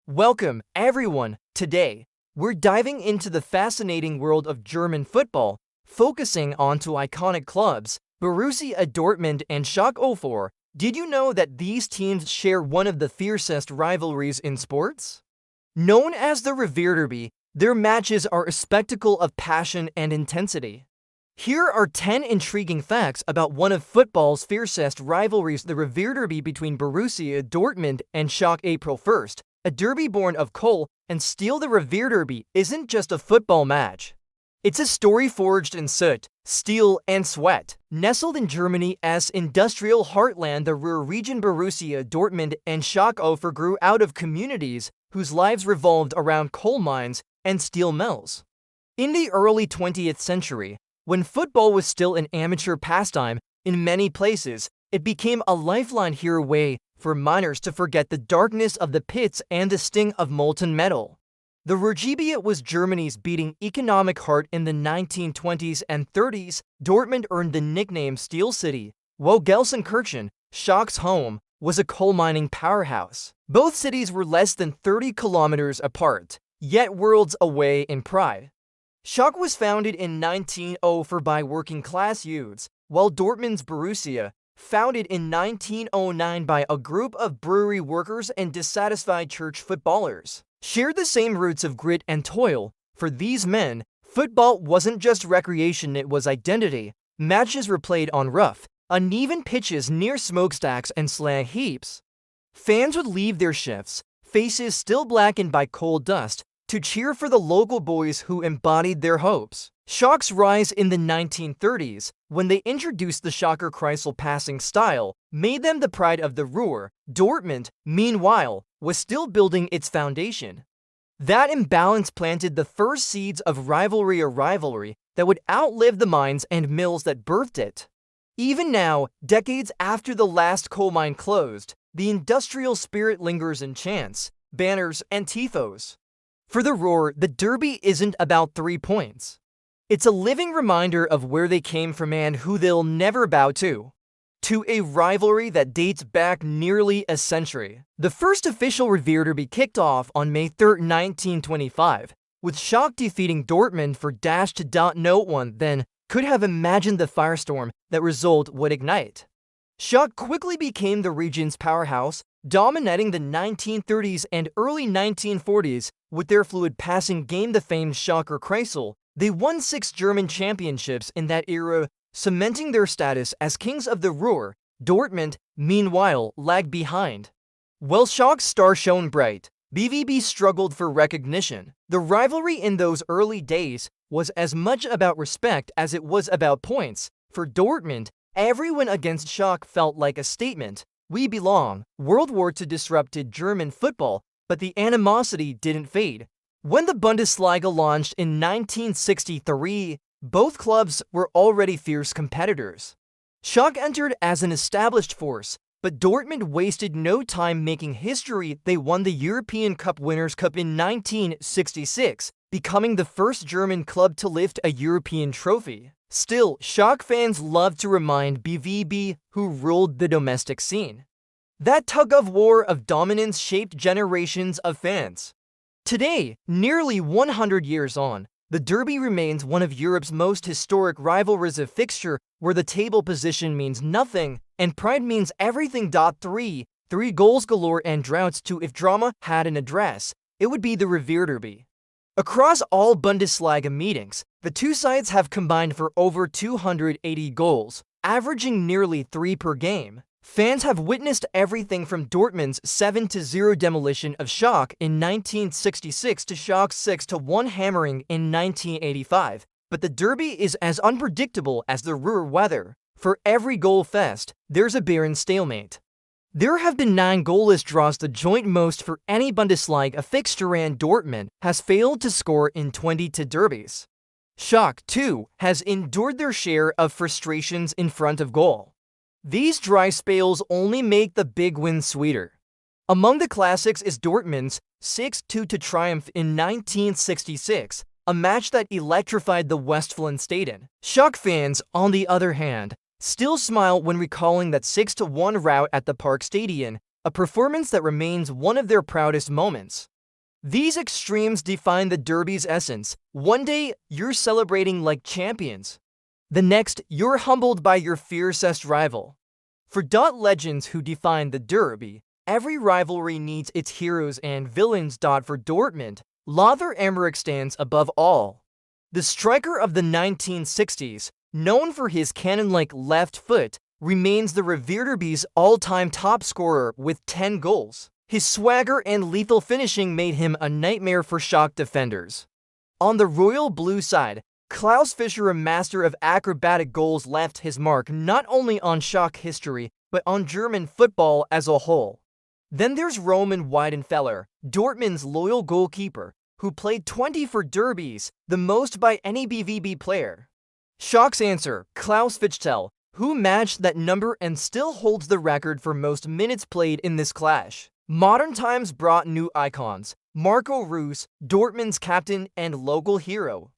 Welcome, everyone. Today, we're diving into the fascinating world of German football, focusing on two iconic clubs, Borussia Dortmund and Schalke 04. Did you know that these teams share one of the fiercest rivalries in sports? Known as the Revierderby, their matches are a spectacle of passion and intensity. Here are 10 intriguing facts about one of football's fiercest rivalries, the Revierderby between Borussia Dortmund and Schalke. April 1st, a derby born of coal and steel. The Revierderby isn't just a football match. It's a story forged in soot, steel, and sweat. Nestled in Germany's industrial heartland, the Ruhr region, Borussia Dortmund and Schalke 04 grew out of communities whose lives revolved around coal mines and steel mills. In the early 20th century, when football was still an amateur pastime in many places, it became a lifeline. Here, a way for miners to forget the darkness of the pits and the sting of molten metal. The Ruhrgebiet was Germany's beating economic heart in the 1920s and 30s. Dortmund earned the nickname Steel City, while Gelsenkirchen, Schalke's home, was a coal mining powerhouse. Both cities were less than 30 kilometers apart, yet worlds away in pride. Schalke was founded in 1904 by working-class youths, while Dortmund's Borussia, founded in 1909 by a group of brewery workers and dissatisfied church footballers, shared the same roots of grit and toil. For these men, football wasn't just recreation, it was identity. Matches were played on rough, uneven pitches near smokestacks and slag heaps. Fans would leave their shifts, faces still blackened by coal dust, to cheer for the local boys who embodied their hopes. Schalke's rise in the 1930s, when they introduced the Schalker Kreisel passing style, made them the pride of the Ruhr. Dortmund, meanwhile, was still building its foundation. That imbalance planted the first seeds of rivalry, a rivalry that would outlive the mines and mills that birthed it. Even now, decades after the last coal mine closed, the industrial spirit lingers in chants, banners, and tifos. For the Ruhr, the derby isn't about 3 points. It's a living reminder of where they came from and who they'll never bow to a rivalry that dates back nearly a century. The first official Revierderby kicked off on May 3, 1925, with Schalke defeating Dortmund for -. No one then could have imagined the firestorm that result would ignite. Schalke quickly became the region's powerhouse, dominating the 1930s and early 1940s with their fluid passing game, the famed Schalker Kreisel. They won 6 German championships in that era, cementing their status as kings of the Ruhr. Dortmund, meanwhile, lagged behind. While Schalke's star shone bright, BVB struggled for recognition. The rivalry in those early days was as much about respect as it was about points. For Dortmund, every win against Schalke felt like a statement. We belong. World War II disrupted German football, but the animosity didn't fade. When the Bundesliga launched in 1963, both clubs were already fierce competitors. Schalke entered as an established force, but Dortmund wasted no time making history. They won the European Cup Winners' Cup in 1966, becoming the first German club to lift a European trophy. Still, Schalke fans love to remind BVB who ruled the domestic scene. That tug-of-war of dominance shaped generations of fans. Today, nearly 100 years on, the derby remains one of Europe's most historic rivalries, a fixture where the table position means nothing and pride means everything. 3 goals galore and droughts too. If drama had an address, it would be the Revierderby. Across all Bundesliga meetings, the two sides have combined for over 280 goals, averaging nearly 3 per game. Fans have witnessed everything from Dortmund's 7-0 demolition of Schalke in 1966 to Schalke's 6-1 hammering in 1985. But the derby is as unpredictable as the Ruhr weather. For every goal fest, there's a barren stalemate. There have been 9 goalless draws, the joint most for any Bundesliga fixture, and Dortmund has failed to score in 20 derbies. Schalke, too, has endured their share of frustrations in front of goal. These dry spells only make the big wins sweeter. Among the classics is Dortmund's 6-2 triumph in 1966, a match that electrified the Westfalenstadion. Schalke fans, on the other hand, still smile when recalling that 6-1 rout at the Park Stadion, a performance that remains one of their proudest moments. These extremes define the derby's essence. One day, you're celebrating like champions. The next, you're humbled by your fiercest rival. For legends who define the derby, every rivalry needs its heroes and villains. For Dortmund, Lothar Emmerich stands above all. The striker of the 1960s, known for his cannon-like left foot, remains the Revierderby's all-time top scorer with 10 goals. His swagger and lethal finishing made him a nightmare for Schalke defenders. On the royal blue side, Klaus Fischer, a master of acrobatic goals, left his mark not only on Schalke history, but on German football as a whole. Then there's Roman Weidenfeller, Dortmund's loyal goalkeeper, who played 24 derbies, the most by any BVB player. Schalke's answer, Klaus Fichtel, who matched that number and still holds the record for most minutes played in this clash. Modern times brought new icons, Marco Reus, Dortmund's captain and local hero.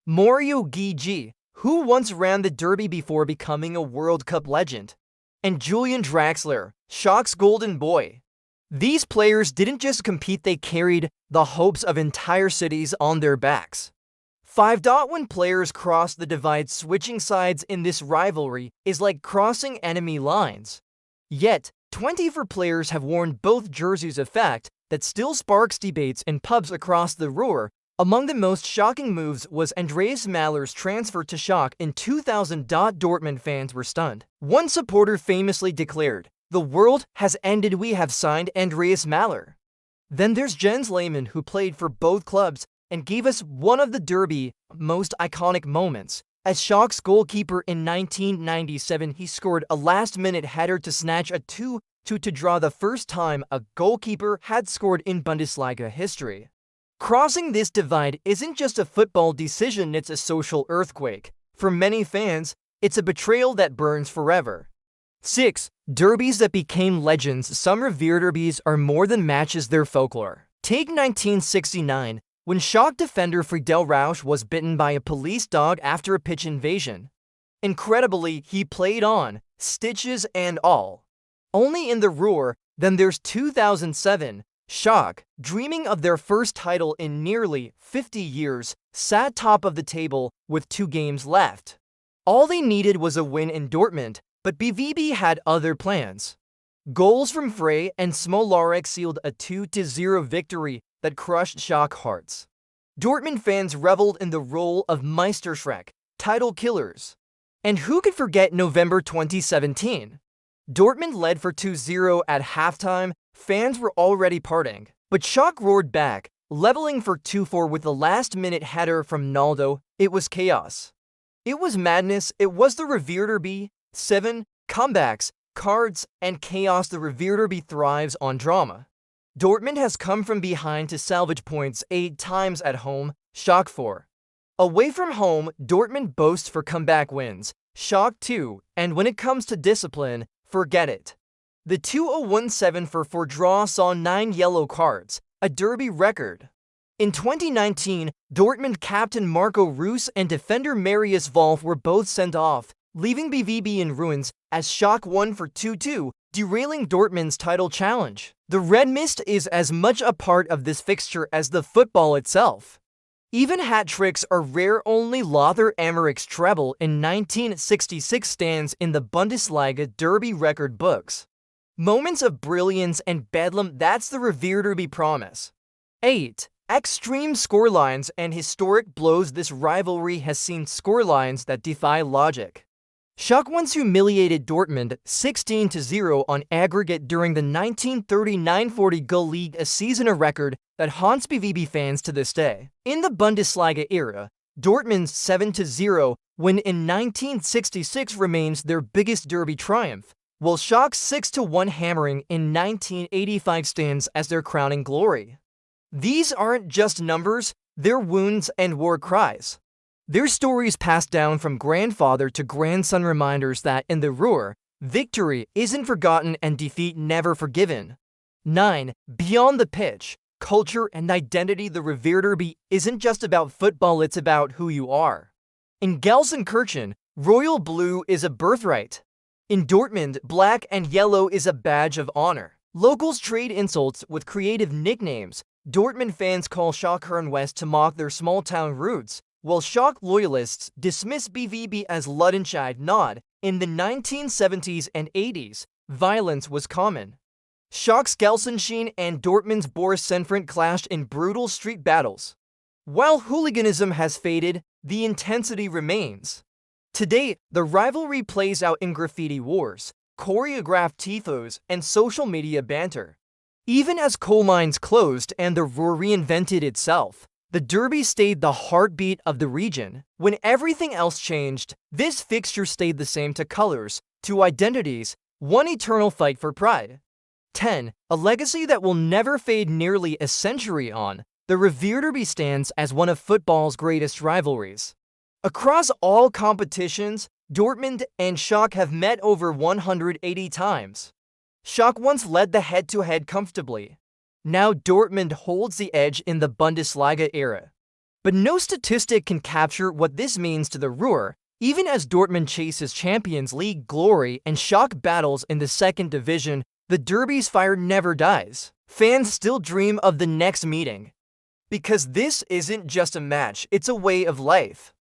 Mario Gigi, who once ran the derby before becoming a World Cup legend. And Julian Draxler, Schalke's golden boy. These players didn't just compete, they carried the hopes of entire cities on their backs. 5.1 players cross the divide. Switching sides in this rivalry is like crossing enemy lines. Yet, 24 players have worn both jerseys, a fact that still sparks debates in pubs across the Ruhr. Among the most shocking moves was Andreas Mahler's transfer to Schalke in 2000. Dortmund fans were stunned. One supporter famously declared, "The world has ended, we have signed Andreas Mahler." Then there's Jens Lehmann, who played for both clubs and gave us one of the derby most iconic moments. As Schalke's goalkeeper in 1997, he scored a last-minute header to snatch a 2-2 to draw, the first time a goalkeeper had scored in Bundesliga history. Crossing this divide isn't just a football decision, it's a social earthquake. For many fans, it's a betrayal that burns forever. 6. Derbies that became legends. Some Revierderbys are more than matches, they're folklore. Take 1969. When Schalke defender Friedel Rausch was bitten by a police dog after a pitch invasion. Incredibly, he played on, stitches and all. Only in the Ruhr. Then there's 2007. Schalke, dreaming of their first title in nearly 50 years, sat top of the table with 2 games left. All they needed was a win in Dortmund, but BVB had other plans. Goals from Frey and Smolarek sealed a 2-0 victory that crushed Schalke hearts. Dortmund fans reveled in the role of Meisterschreck, title killers. And who could forget November 2017? Dortmund led for 2-0 at halftime, fans were already partying. But Schalke roared back, leveling for 2-4 with a last-minute header from Naldo. It was chaos. It was madness, it was the Revierderby. 7. Comebacks, cards, and chaos. The Revierderby thrives on drama. Dortmund has come from behind to salvage points 8 times at home, Schalke 4. Away from home, Dortmund boasts for comeback wins, Schalke 2, and when it comes to discipline, forget it. The 2017-4 draw saw 9 yellow cards, a derby record. In 2019, Dortmund captain Marco Reus and defender Marius Wolf were both sent off, leaving BVB in ruins as Schalke won for 2-2, derailing Dortmund's title challenge. The Red Mist is as much a part of this fixture as the football itself. Even hat tricks are rare, only Lothar Emmerich's treble in 1966 stands in the Bundesliga derby record books. Moments of brilliance and bedlam, that's the Revierderby promise. 8. Extreme scorelines and historic blows. This rivalry has seen scorelines that defy logic. Schalke once humiliated Dortmund 16-0 on aggregate during the 1939-40 goal league, a season a record that haunts BVB fans to this day. In the Bundesliga era, Dortmund's 7-0 win in 1966 remains their biggest derby triumph, while Schalke's 6-1 hammering in 1985 stands as their crowning glory. These aren't just numbers, they're wounds and war cries. They're stories passed down from grandfather to grandson, reminders that in the Ruhr, victory isn't forgotten and defeat never forgiven. 9. Beyond the pitch, culture and identity. The Revierderby isn't just about football, it's about who you are. In Gelsenkirchen, royal blue is a birthright. In Dortmund, black and yellow is a badge of honor. Locals trade insults with creative nicknames. Dortmund fans call Schalke West to mock their small-town roots, while Schalke loyalists dismiss BVB as Ludenscheid Nod. In the 1970s and 80s, violence was common. Schalke's Gelsenkirchen and Dortmund's Borussia clashed in brutal street battles. While hooliganism has faded, the intensity remains. Today, the rivalry plays out in graffiti wars, choreographed tifos, and social media banter. Even as coal mines closed and the Ruhr reinvented itself, the derby stayed the heartbeat of the region. When everything else changed, this fixture stayed the same: to colors, to identities, one eternal fight for pride. 10. A legacy that will never fade. Nearly a century on, the Revierderby stands as one of football's greatest rivalries. Across all competitions, Dortmund and Schalke have met over 180 times. Schalke once led the head-to-head comfortably. Now Dortmund holds the edge in the Bundesliga era. But no statistic can capture what this means to the Ruhr. Even as Dortmund chases Champions League glory and Schalke battles in the second division, the derby's fire never dies. Fans still dream of the next meeting. Because this isn't just a match, it's a way of life.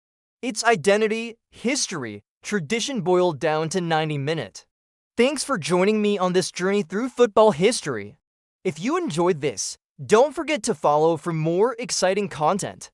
It's identity, history, tradition boiled down to 90 minutes. Thanks for joining me on this journey through football history. If you enjoyed this, don't forget to follow for more exciting content.